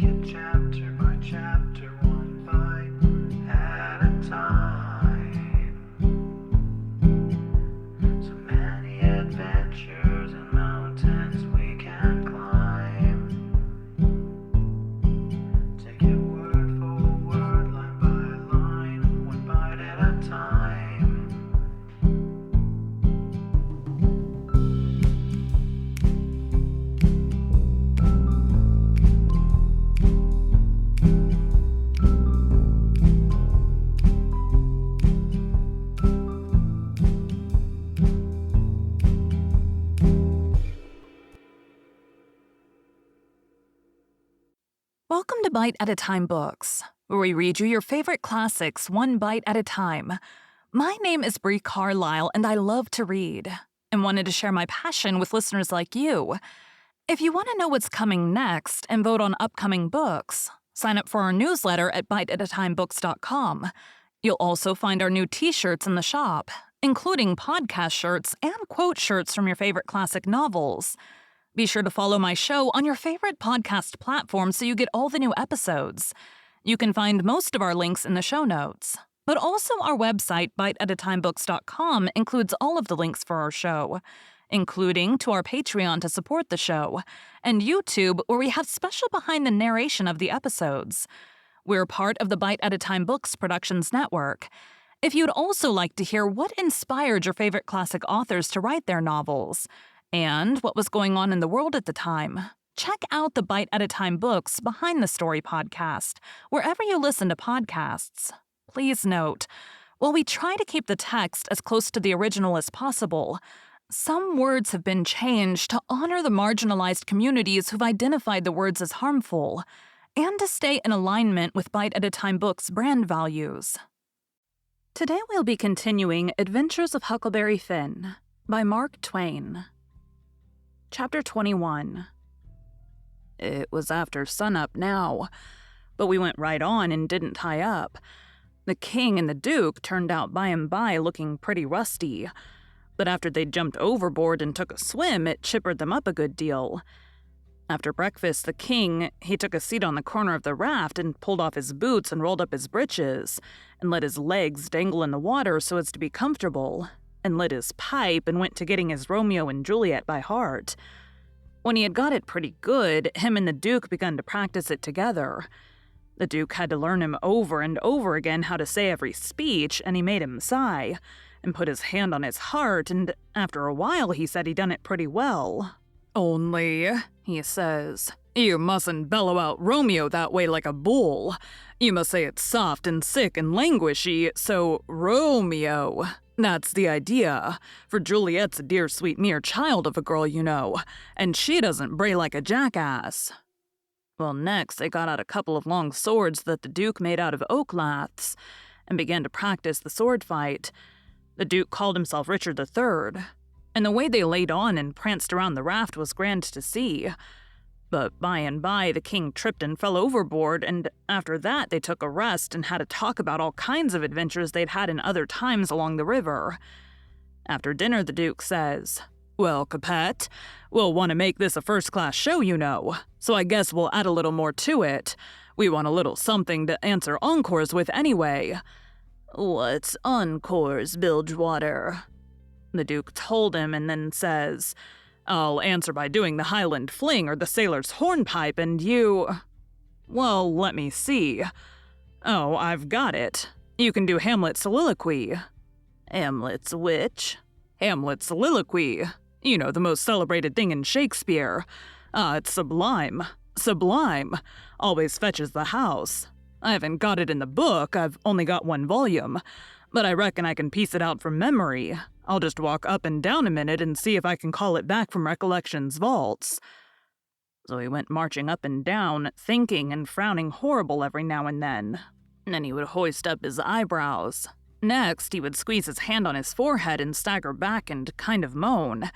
it chapter by chapter, one bite at a time. So many adventures and mountains we can climb. Take it word for word, line by line, one bite at a time. Welcome to Bite at a Time Books, where we read you your favorite classics one bite at a time. My name is Bree Carlile, and I love to read, and wanted to share my passion with listeners like you. If you want to know what's coming next and vote on upcoming books, sign up for our newsletter at biteatatimebooks.com. You'll also find our new t-shirts in the shop, including podcast shirts and quote shirts from your favorite classic novels. Be sure to follow my show on your favorite podcast platform so you get all the new episodes. You can find most of our links in the show notes. But also our website, biteatatimebooks.com, includes all of the links for our show, including to our Patreon to support the show, and YouTube, where we have special behind the narration of the episodes. We're part of the Bite at a Time Books Productions Network. If you'd also like to hear what inspired your favorite classic authors to write their novels, and what was going on in the world at the time, check out the Bite at a Time Books Behind the Story podcast, wherever you listen to podcasts. Please note, while we try to keep the text as close to the original as possible, some words have been changed to honor the marginalized communities who've identified the words as harmful, and to stay in alignment with Bite at a Time Books' brand values. Today we'll be continuing Adventures of Huckleberry Finn by Mark Twain. Chapter 21. It was after sunup now, but we went right on and didn't tie up. The king and the duke turned out by and by looking pretty rusty, but after they'd jumped overboard and took a swim, it chippered them up a good deal. After breakfast, the king, he took a seat on the corner of the raft and pulled off his boots and rolled up his breeches, and let his legs dangle in the water so as to be comfortable, and lit his pipe and went to getting his Romeo and Juliet by heart. When he had got it pretty good, him and the Duke begun to practice it together. The Duke had to learn him over and over again how to say every speech, and he made him sigh, and put his hand on his heart, and after a while he said he'd done it pretty well. "Only," he says, "you mustn't bellow out Romeo that way like a bull. You must say it soft and sick and languishy, so Romeo. That's the idea, for Juliet's a dear sweet mere child of a girl, you know, and she doesn't bray like a jackass." Well, next they got out a couple of long swords that the Duke made out of oak laths, and began to practice the sword fight. The Duke called himself Richard III, and the way they laid on and pranced around the raft was grand to see. But by and by the king tripped and fell overboard, and after that they took a rest and had a talk about all kinds of adventures they'd had in other times along the river. After dinner the Duke says, "Well, Capet, we'll want to make this a first-class show, you know, so I guess we'll add a little more to it. We want a little something to answer encores with anyway." "What's encores, Bilgewater?" The Duke told him, and then says, "I'll answer by doing the Highland Fling or the Sailor's Hornpipe, and you—" "Well, let me see. Oh, I've got it. You can do Hamlet's soliloquy." "Hamlet's which?" "Hamlet's soliloquy. You know, the most celebrated thing in Shakespeare. It's sublime. Sublime. Always fetches the house. I haven't got it in the book, I've only got one volume, but I reckon I can piece it out from memory. I'll just walk up and down a minute and see if I can call it back from recollection's vaults." So he went marching up and down, thinking and frowning horrible every now and then. Then he would hoist up his eyebrows. Next, he would squeeze his hand on his forehead and stagger back and kind of moan.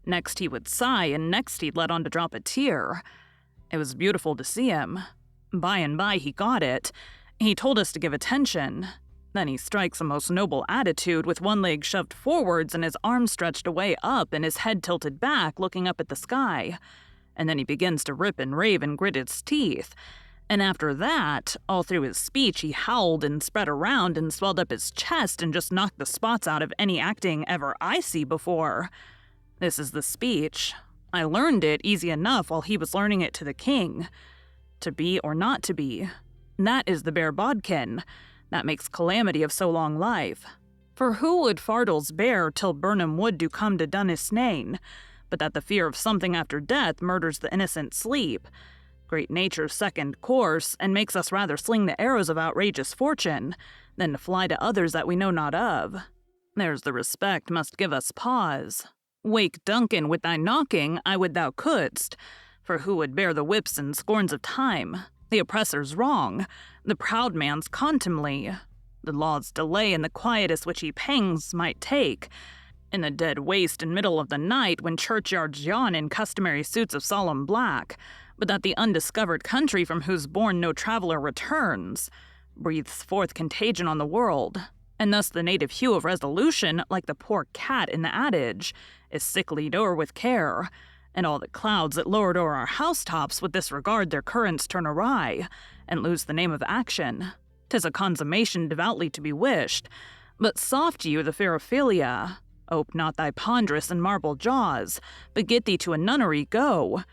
Next he would sigh, and next he'd let on to drop a tear. It was beautiful to see him. By and by he got it. He told us to give attention. Then he strikes a most noble attitude with one leg shoved forwards and his arms stretched away up and his head tilted back looking up at the sky. And then he begins to rip and rave and grit his teeth. And after that, all through his speech, he howled and spread around and swelled up his chest and just knocked the spots out of any acting ever I see before. This is the speech. I learned it easy enough while he was learning it to the king. To be or not to be. That is the bear bodkin. That makes calamity of so long life. For who would fardels bear till Burnham wood do come to done his snain, but that the fear of something after death murders the innocent sleep, great nature's second course, and makes us rather sling the arrows of outrageous fortune than to fly to others that we know not of. There's the respect must give us pause. Wake Duncan with thy knocking, I would thou couldst, for who would bear the whips and scorns of time, the oppressor's wrong, the proud man's contumely, the law's delay and the quietus which he pangs might take, in the dead waste and middle of the night when churchyards yawn in customary suits of solemn black, but that the undiscovered country from whose bourne no traveller returns, breathes forth contagion on the world, and thus the native hue of resolution, like the poor cat in the adage, is sicklied o'er with care, and all the clouds that lowered o'er our housetops with this regard their currents turn awry, and lose the name of action. 'Tis a consummation devoutly to be wished, but soft you the fair Ophelia, ope not thy ponderous and marble jaws, but get thee to a nunnery go.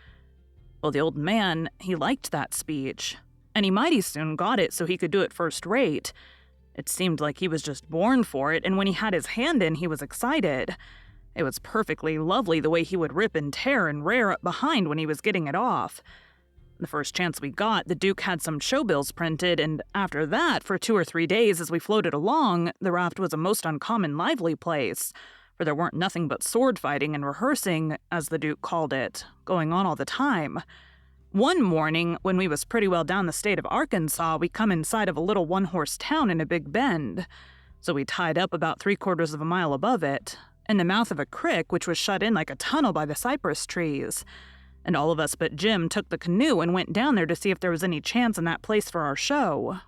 Well, the old man, he liked that speech, and he mighty soon got it so he could do it first rate. It seemed like he was just born for it, and when he had his hand in, he was excited. It was perfectly lovely the way he would rip and tear and rear up behind when he was getting it off. The first chance we got, the Duke had some showbills printed, and after that, for 2 or 3 days as we floated along, the raft was a most uncommon lively place, for there weren't nothing but sword fighting and rehearsing, as the Duke called it, going on all the time. One morning, when we was pretty well down the state of Arkansas, we come inside of a little one-horse town in a big bend. So we tied up about 3/4 of a mile above it, in the mouth of a crick which was shut in like a tunnel by the cypress trees. And all of us but Jim took the canoe and went down there to see if there was any chance in that place for our show.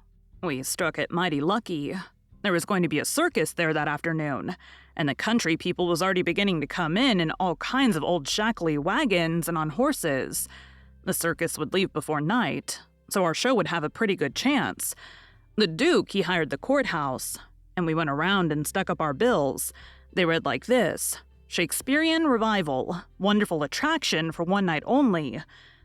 We struck it mighty lucky. There was going to be a circus there that afternoon, and the country people was already beginning to come in all kinds of old shackly wagons and on horses. The circus would leave before night, so our show would have a pretty good chance. The Duke, he hired the courthouse, and we went around and stuck up our bills. They read like this: Shakespearean Revival, wonderful attraction for one night only.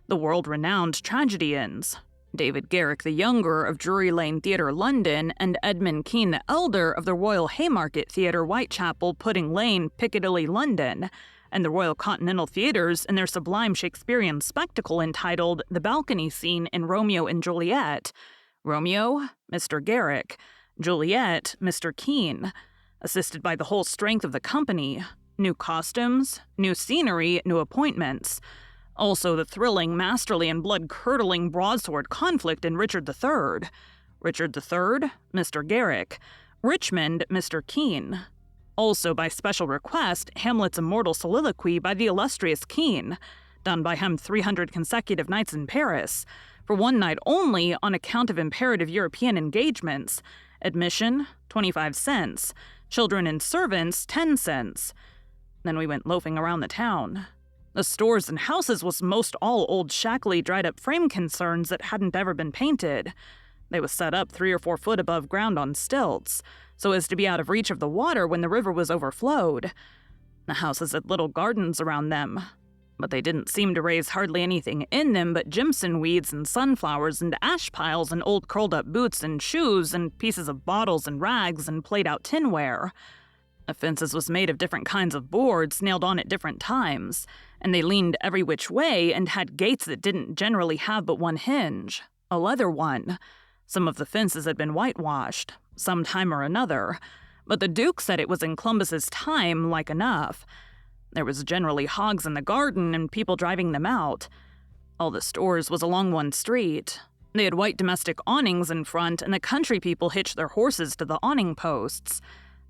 The world-renowned tragedians, David Garrick the Younger of Drury Lane Theatre, London, and Edmund Kean the Elder of the Royal Haymarket Theatre, Whitechapel, Pudding Lane, Piccadilly, London, and the Royal Continental Theatres in their sublime Shakespearean spectacle entitled The Balcony Scene in Romeo and Juliet. Romeo, Mr. Garrick; Juliet, Mr. Kean. Assisted by the whole strength of the company, new costumes, new scenery, new appointments. Also the thrilling, masterly, and blood-curdling broadsword conflict in Richard III. Richard III, Mr. Garrick. Richmond, Mr. Kean. Also, by special request, Hamlet's immortal soliloquy by the illustrious Kean, done by him 300 consecutive nights in Paris, for one night only on account of imperative European engagements. Admission, 25 cents. Children and servants, 10 cents. Then we went loafing around the town. The stores and houses was most all old shackly dried-up frame concerns that hadn't ever been painted. They was set up 3 or 4 foot above ground on stilts, so as to be out of reach of the water when the river was overflowed. The houses had little gardens around them, but they didn't seem to raise hardly anything in them but jimson weeds and sunflowers and ash piles and old curled-up boots and shoes and pieces of bottles and rags and played-out tinware. The fences was made of different kinds of boards nailed on at different times, and they leaned every which way and had gates that didn't generally have but one hinge, a leather one. Some of the fences had been whitewashed, some time or another, but the Duke said it was in Columbus's time like enough. There was generally hogs in the garden and people driving them out. All the stores was along one street. They had white domestic awnings in front, and the country people hitched their horses to the awning posts.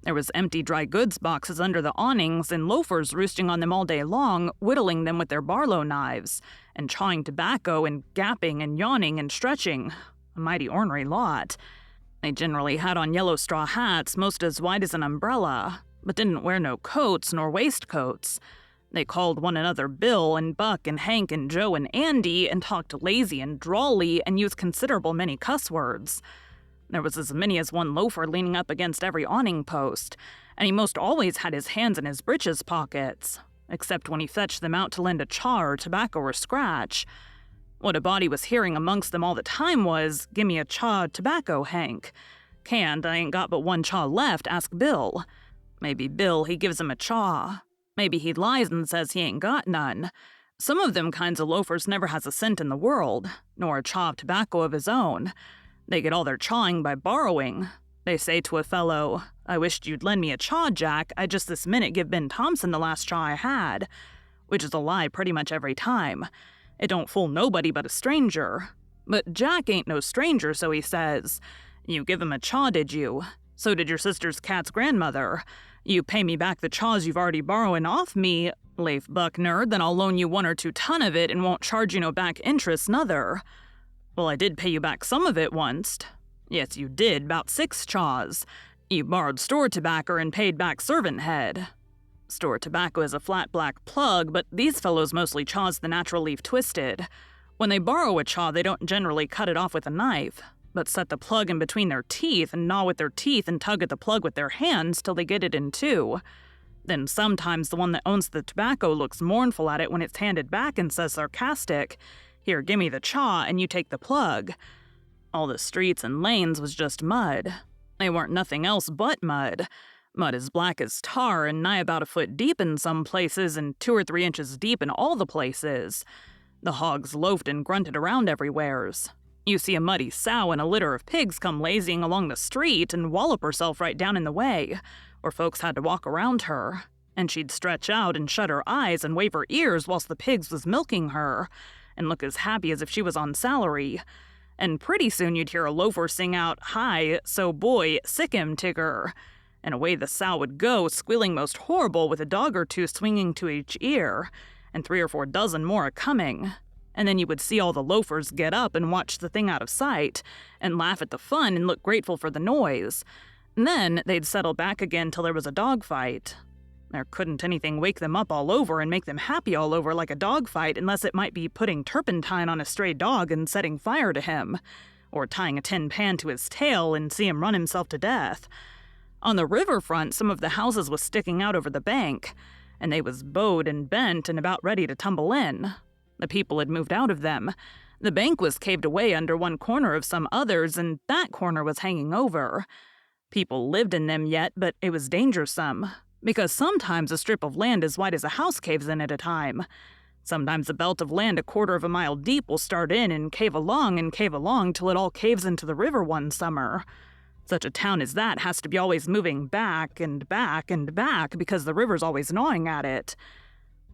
There was empty dry goods boxes under the awnings and loafers roosting on them all day long, whittling them with their barlow knives, and chawing tobacco and gapping and yawning and stretching. A mighty ornery lot. They generally had on yellow straw hats most as wide as an umbrella, but didn't wear no coats nor waistcoats. They called one another Bill and Buck and Hank and Joe and Andy and talked lazy and drawly and used considerable many cuss words. There was as many as one loafer leaning up against every awning post, and he most always had his hands in his breeches pockets, except when he fetched them out to lend a chaw or tobacco or scratch. What a body was hearing amongst them all the time was, "Gimme a chaw tobacco, Hank. Can't, I ain't got but one chaw left, ask Bill." Maybe Bill, he gives him a chaw. Maybe he lies and says he ain't got none. Some of them kinds of loafers never has a cent in the world, nor a chaw of tobacco of his own. They get all their chawing by borrowing. They say to a fellow, "I wished you'd lend me a chaw, Jack. I just this minute give Ben Thompson the last chaw I had," which is a lie pretty much every time. It don't fool nobody but a stranger. But Jack ain't no stranger, so he says, "You give him a chaw, did you? So did your sister's cat's grandmother. You pay me back the chaws you've already borrowing off me, Leif Buckner, then I'll loan you 1 or 2 ton of it and won't charge you no back interest nother." "Well, I did pay you back some of it onct." "Yes, you did, 'bout 6 chaws. You borrowed store tobacco and paid back servant head." Store tobacco is a flat black plug, but these fellows mostly chaws the natural leaf twisted. When they borrow a chaw, they don't generally cut it off with a knife, but set the plug in between their teeth and gnaw with their teeth and tug at the plug with their hands till they get it in two. Then sometimes the one that owns the tobacco looks mournful at it when it's handed back and says sarcastic, "Here, gimme the chaw and you take the plug." All the streets and lanes was just mud. They weren't nothing else but mud. Mud as black as tar and nigh about a foot deep in some places and 2 or 3 inches deep in all the places. The hogs loafed and grunted around everywheres. You see a muddy sow and a litter of pigs come lazying along the street and wallop herself right down in the way, or folks had to walk around her, and she'd stretch out and shut her eyes and wave her ears whilst the pigs was milking her, and look as happy as if she was on salary. And pretty soon you'd hear a loafer sing out, "Hi, so boy, sick him, Tigger," and away the sow would go, squealing most horrible with a dog or 2 swinging to each ear, and 3 or 4 dozen more a-coming. And then you would see all the loafers get up and watch the thing out of sight, and laugh at the fun and look grateful for the noise. And then they'd settle back again till there was a dog fight. There couldn't anything wake them up all over and make them happy all over like a dog fight unless it might be putting turpentine on a stray dog and setting fire to him, or tying a tin pan to his tail and see him run himself to death. On the riverfront, some of the houses was sticking out over the bank, and they was bowed and bent and about ready to tumble in. The people had moved out of them. The bank was caved away under one corner of some others, and that corner was hanging over. People lived in them yet, but it was dangersome, because sometimes a strip of land as wide as a house caves in at a time. Sometimes a belt of land 1/4 of a mile deep will start in and cave along till it all caves into the river one summer. Such a town as that has to be always moving back and back and back because the river's always gnawing at it.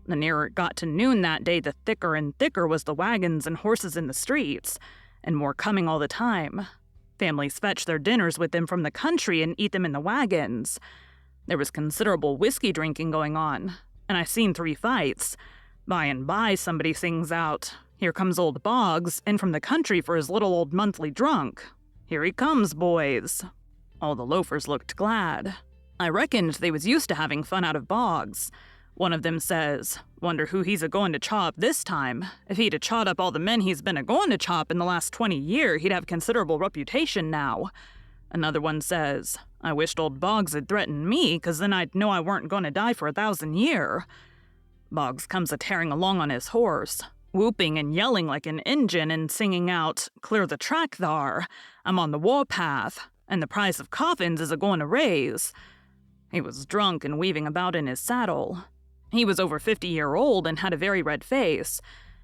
The nearer it got to noon that day, the thicker and thicker was the wagons and horses in the streets, and more coming all the time. Families fetched their dinners with them from the country and eat them in the wagons. There was considerable whiskey drinking going on, and I seen 3 fights. By and by, somebody sings out, "Here comes old Boggs, in from the country for his little old monthly drunk. Here he comes, boys." All the loafers looked glad. I reckoned they was used to having fun out of Boggs. One of them says, "Wonder who he's a-goin' to chop this time. If he'd a-chawed up all the men he's been a-goin' to chop in the last 20 year, he'd have considerable reputation now." Another one says, "I wished old Boggs had threatened me, 'cause then I'd know I weren't goin' to die for 1,000 year." Boggs comes a-tearing along on his horse, whooping and yelling like an Injun and singing out, "Clear the track thar. I'm on the warpath, and the price of coffins is a-goin' to raise." He was drunk and weaving about in his saddle. He was over 50-year-old and had a very red face.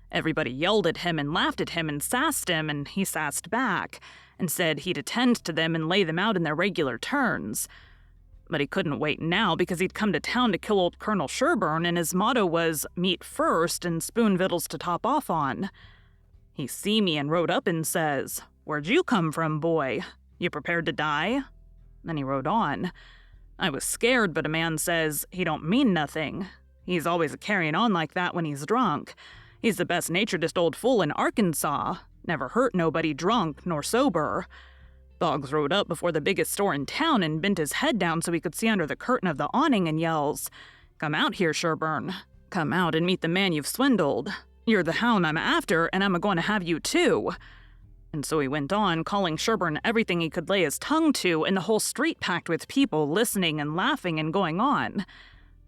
Everybody yelled at him and laughed at him and sassed him, and he sassed back and said he'd attend to them and lay them out in their regular turns. But he couldn't wait now because he'd come to town to kill old Colonel Sherburne, and his motto was meat first and spoon victuals to top off on. He see me and rode up and says, "Where'd you come from, boy? You prepared to die?" Then he rode on. I was scared, but a man says he don't mean nothing. He's always a-carrying on like that when he's drunk. He's the best-naturedest old fool in Arkansas. Never hurt nobody drunk nor sober. Boggs rode up before the biggest store in town and bent his head down so he could see under the curtain of the awning and yells, "Come out here, Sherburne. "Come out and meet the man you've swindled. You're the hound I'm after, and I'm a-going to have you too." And so he went on, calling Sherburne everything he could lay his tongue to, and the whole street packed with people listening and laughing and going on.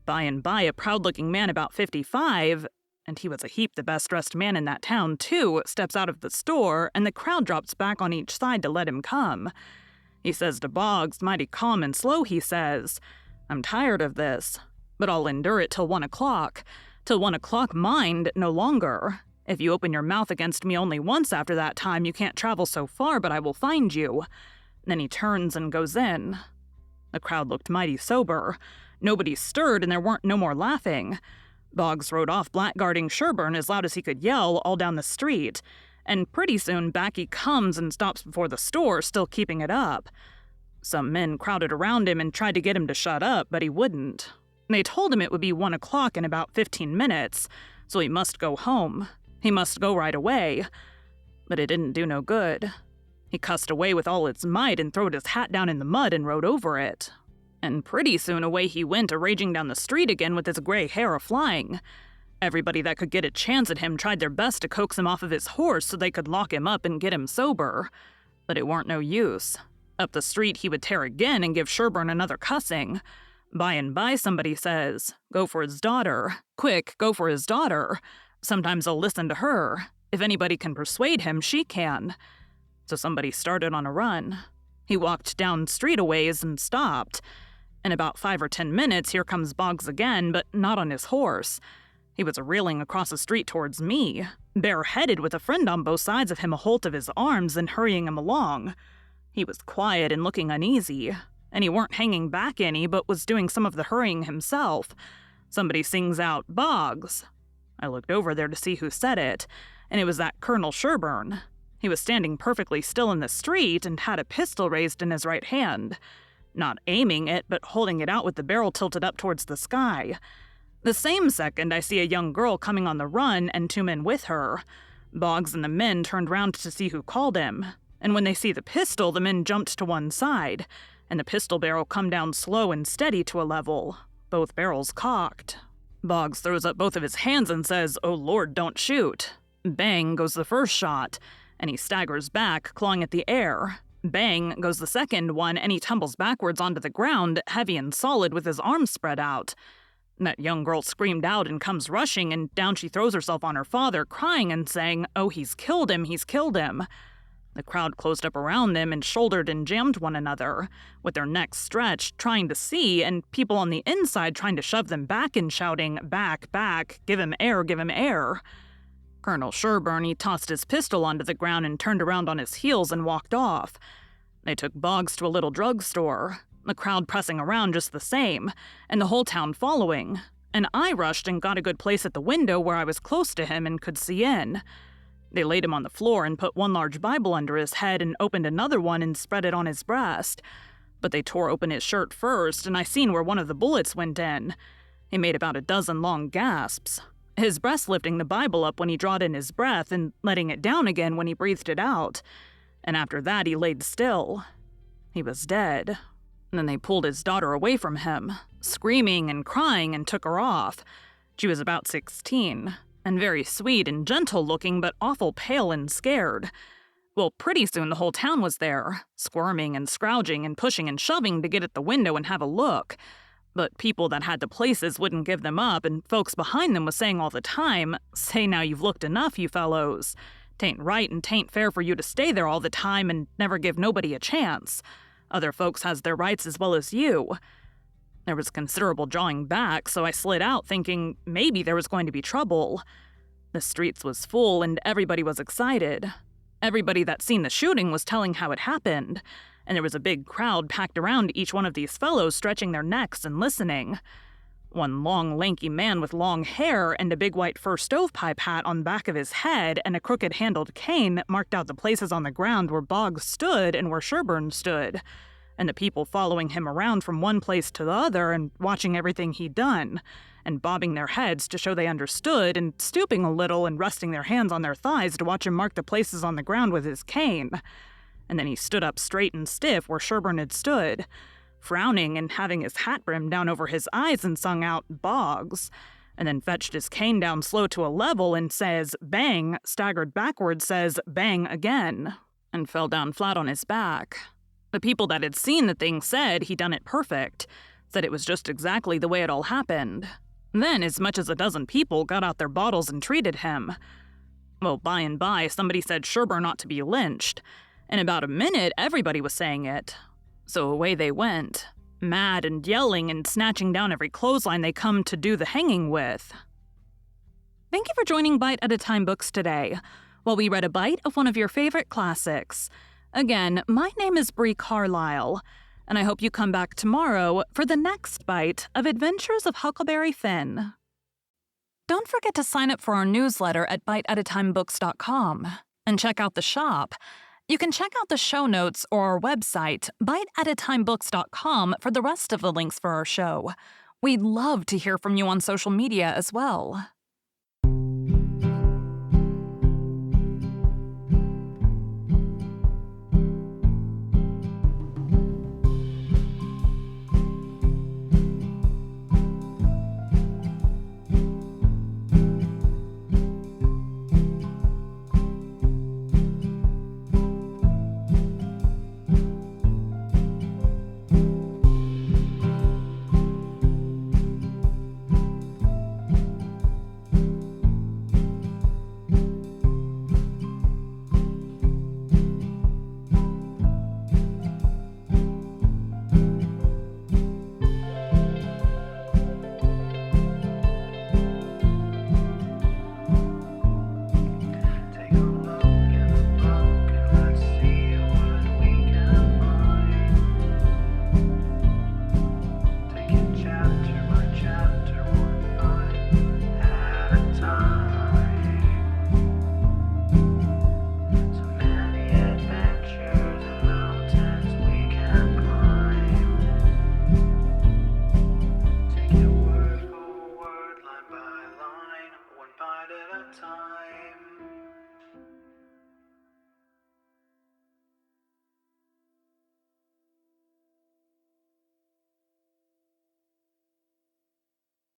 By and by, a proud-looking man about 55, and he was a heap the best-dressed man in that town, too, steps out of the store, and the crowd drops back on each side to let him come. He says to Boggs, mighty calm and slow, he says, "I'm tired of this, but I'll endure it till 1 o'clock. Till 1 o'clock, mind, no longer. If you open your mouth against me only once after that time, you can't travel so far, but I will find you." Then he turns and goes in. The crowd looked mighty sober. Nobody stirred, and there weren't no more laughing. Boggs rode off blackguarding Sherburne as loud as he could yell all down the street, and pretty soon back he comes and stops before the store, still keeping it up. Some men crowded around him and tried to get him to shut up, but he wouldn't. They told him it would be 1 o'clock in about 15 minutes, so he must go home. He must go right away. But it didn't do no good. He cussed away with all his might and throwed his hat down in the mud and rode over it. And pretty soon away he went, a-raging down the street again with his gray hair a-flying. Everybody that could get a chance at him tried their best to coax him off of his horse so they could lock him up and get him sober. But it weren't no use. Up the street he would tear again and give Sherburne another cussing. By and by somebody says, "Go for his daughter. Quick, go for his daughter. Sometimes I'll listen to her. If anybody can persuade him, she can." So somebody started on a run. He walked down street a ways and stopped. In about 5 or 10 minutes, here comes Boggs again, but not on his horse. He was reeling across the street towards me, bareheaded with a friend on both sides of him a-holt of his arms and hurrying him along. He was quiet and looking uneasy, and he weren't hanging back any, but was doing some of the hurrying himself. Somebody sings out, "Boggs." I looked over there to see who said it, and it was that Colonel Sherburne. He was standing perfectly still in the street and had a pistol raised in his right hand. Not aiming it, but holding it out with the barrel tilted up towards the sky. The same second, I see a young girl coming on the run and 2 men with her. Boggs and the men turned round to see who called him, and when they see the pistol, the men jumped to one side, and the pistol barrel come down slow and steady to a level, both barrels cocked. Boggs throws up both of his hands and says, "Oh Lord, don't shoot." Bang goes the first shot, and he staggers back, clawing at the air. Bang goes the second one, and he tumbles backwards onto the ground, heavy and solid with his arms spread out. That young girl screamed out and comes rushing, and down she throws herself on her father, crying and saying, "Oh, he's killed him, he's killed him." The crowd closed up around them and shouldered and jammed one another, with their necks stretched, trying to see, and people on the inside trying to shove them back and shouting, "Back, back, give him air, give him air." Colonel Sherburne, he tossed his pistol onto the ground and turned around on his heels and walked off. They took Boggs to a little drugstore, the crowd pressing around just the same, and the whole town following, and I rushed and got a good place at the window where I was close to him and could see in. They laid him on the floor and put one large Bible under his head and opened another one and spread it on his breast. But they tore open his shirt first, and I seen where one of the bullets went in. He made about a dozen long gasps, his breast lifting the Bible up when he drawed in his breath and letting it down again when he breathed it out. And after that he laid still. He was dead. And then they pulled his daughter away from him, screaming and crying, and took her off. She was about 16, and very sweet and gentle looking, but awful pale and scared. Well, pretty soon the whole town was there, squirming and scrounging and pushing and shoving to get at the window and have a look. But people that had the places wouldn't give them up, and folks behind them was saying all the time, "Say now you've looked enough, you fellows. 'Tain't right and 'tain't fair for you to stay there all the time and never give nobody a chance. Other folks has their rights as well as you." There was considerable drawing back, so I slid out thinking maybe there was going to be trouble. The streets was full and everybody was excited. Everybody that seen the shooting was telling how it happened, and there was a big crowd packed around each one of these fellows stretching their necks and listening. One long, lanky man with long hair and a big white fur stovepipe hat on the back of his head and a crooked-handled cane marked out the places on the ground where Boggs stood and where Sherburne stood, and the people following him around from one place to the other and watching everything he'd done, and bobbing their heads to show they understood, and stooping a little and resting their hands on their thighs to watch him mark the places on the ground with his cane. And then he stood up straight and stiff where Sherburne had stood, frowning and having his hat brimmed down over his eyes, and sung out, "Boggs." and then fetched his cane down slow to a level and says, bang, staggered backwards, says, bang again, and fell down flat on his back. The people that had seen the thing said he done it perfect, said it was just exactly the way it all happened. Then as much as a dozen people got out their bottles and treated him. Well, by and by, somebody said Sherburne ought to be lynched. In about a minute, everybody was saying it. So away they went, mad and yelling and snatching down every clothesline they come to do the hanging with. Thank you for joining Bite at a Time Books today, while we read a bite of one of your favorite classics. Again, my name is Bree Carlile, and I hope you come back tomorrow for the next bite of Adventures of Huckleberry Finn. Don't forget to sign up for our newsletter at biteatatimebooks.com and check out the shop. You can check out the show notes or our website, biteatatimebooks.com, for the rest of the links for our show. We'd love to hear from you on social media as well.